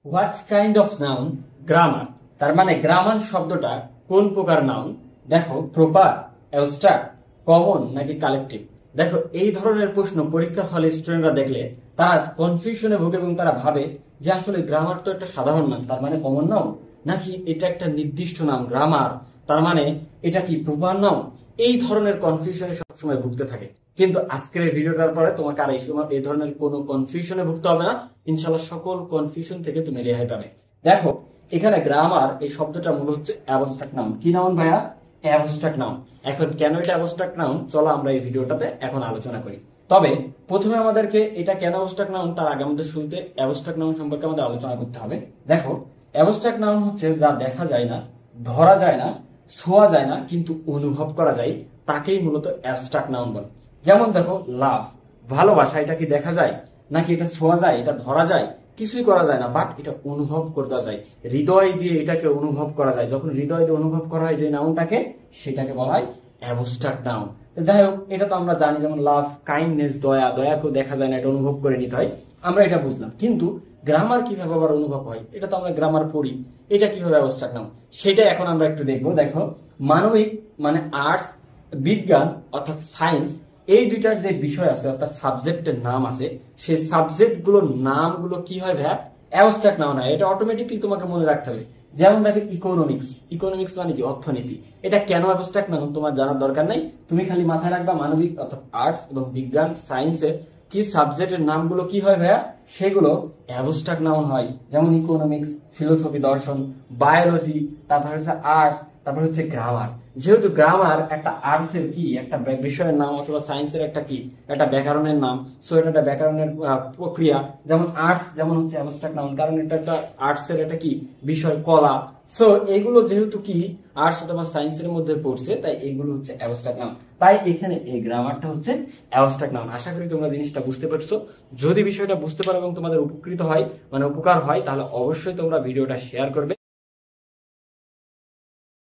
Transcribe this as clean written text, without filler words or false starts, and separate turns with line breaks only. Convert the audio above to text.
What kind of noun grammar, তার মানে grammar শব্দটা কোন প্রকার নাউন। দেখো, প্রপার, অ্যাবস্ট্রাক্ট, কমন নাকি কালেকটিভ। দেখো, এই ধরনের প্রশ্ন পরীক্ষার হলে স্টুডেন্টরা দেখলে তারা কনফিউশনে ভোগে এবং তারা ভাবে যে আসলে গ্রামার তো একটা সাধারণ নাম, তার মানে কমন নাউন, নাকি এটা একটা নির্দিষ্ট নাম গ্রামার, তার মানে এটা কি প্রপার নাউন। এই ধরনের কনফিউশনে সবসময় ভুগতে থাকে। কিন্তু আজকের এই ভিডিওটার পরে তোমাকে আর এই ধরনের কোনো কনফিউশনে ভুগতে হবে না। ইনশাল্লাহ সকল কনফিউশন থেকে তুমি রেহাই পাবে। দেখো, এখানে গ্রামার এই শব্দটা মূল হচ্ছে অ্যাবস্ট্রাক্ট নাউন। কি নাউন ভাইয়া? Abstract noun. এখন কেন এটা অ্যাবস্ট্রাক্ট নাউন, চলো আমরা এই ভিডিওটাতে এখন আলোচনা করি। তবে প্রথমে আমাদেরকে এটা কেন অ্যাবস্ট্রাক্ট নাউন তার আগে আমাদের শুরুতে অ্যাবস্ট্রাক্ট নাউন সম্পর্কে আমাদের আলোচনা করতে হবে। দেখো, অ্যাবস্ট্রাক্ট নাউন হচ্ছে যা দেখা যায় না, ধরা যায় না, ছোঁয়া যায় না, কিন্তু অনুভব করা যায়, তাকেই মূলত অ্যাবস্ট্রাক্ট নাউন বলে। যেমন দেখো, লাভ, ভালোবাসা, এটা কি দেখা যায় নাকি এটা ছোঁয়া যায়, এটা ধরা যায়? কিছুই করা যায় না, বাট এটা অনুভব করতে যায়, হৃদয় দিয়ে এটাকে অনুভব করা যায়। যখন হৃদয় দিয়ে অনুভব করা হয় যে নাউনটাকে, সেটাকে বলা হয় অ্যাবস্ট্রাক্ট নাউন। যাই হোক, এটা তো আমরা জানি, যেমন লাভ, কাইন্ডনেস, দয়া, দয়াকেও দেখা যায় না, এটা অনুভব করে নিতে হয়, আমরা এটা বুঝলাম। কিন্তু গ্রামার কিভাবে আবার অনুভব হয়, এটা তো আমরা গ্রামার পড়ি, এটা কিভাবে অ্যাবস্ট্রাক্ট নাউন সেটা এখন আমরা একটু দেখবো। দেখো, মানবিক মানে আর্টস, বিজ্ঞান অর্থাৎ সায়েন্স, এই দুইটার যে বিষয় আছে অর্থাৎ সাবজেক্টের নাম আছে, সেই সাবজেক্ট গুলোর নামগুলো কি হয় ভাইয়া? অ্যাবস্ট্রাক্ট নাউন হয়। এটা অটোমেটিকলি তোমাকে মনে রাখতে হবে। যেমন দেখো, ইকোনমিক্স, ইকোনমিক্স মানে কি? অর্থনীতি। এটা কেন অ্যাবস্ট্রাক্ট নাউন তোমার জানার দরকার নাই, তুমি খালি মাথায় রাখবা মানবিক অর্থাৎ আর্টস এবং বিজ্ঞান সায়েন্সের কি সাবজেক্টের নামগুলো কি হয় ভাইয়া? সেগুলো অ্যাবস্ট্রাক্ট নাউন হয়। যেমন ইকোনমিক্স, ফিলোসফি, দর্শন, বায়োলজি, তারপর হচ্ছে আর্টস, তারপর হচ্ছে গ্রামার। যেহেতু গ্রামার একটা আর্টসের কি একটা বিষয়ের নাম, অথবা সায়েন্সের একটা কি একটা ব্যাকরণের নাম, সো এটা একটা ব্যাকরণের প্রক্রিয়া। যেমন আর্টস যেমন হচ্ছে অ্যাবস্ট্রাক্ট নাউন, কারণ এটা একটা আর্টসের একটা কি বিষয়, কলা। সো এগুলো যেহেতু কি আর্টস অথবা সায়েন্সের মধ্যে পড়ছে, তাই এগুলো হচ্ছে অ্যাবস্ট্রাক্ট নাউন। তাই এখানে এই গ্রামারটা হচ্ছে অ্যাবস্ট্রাক্ট নাউন। আশা করি তোমরা জিনিসটা বুঝতে পারছো। যদি বিষয়টা বুঝতে পারো এবং তোমাদের উপকৃত হয়, মানে উপকার হয়, তাহলে অবশ্যই তোমরা ভিডিওটা শেয়ার করবে।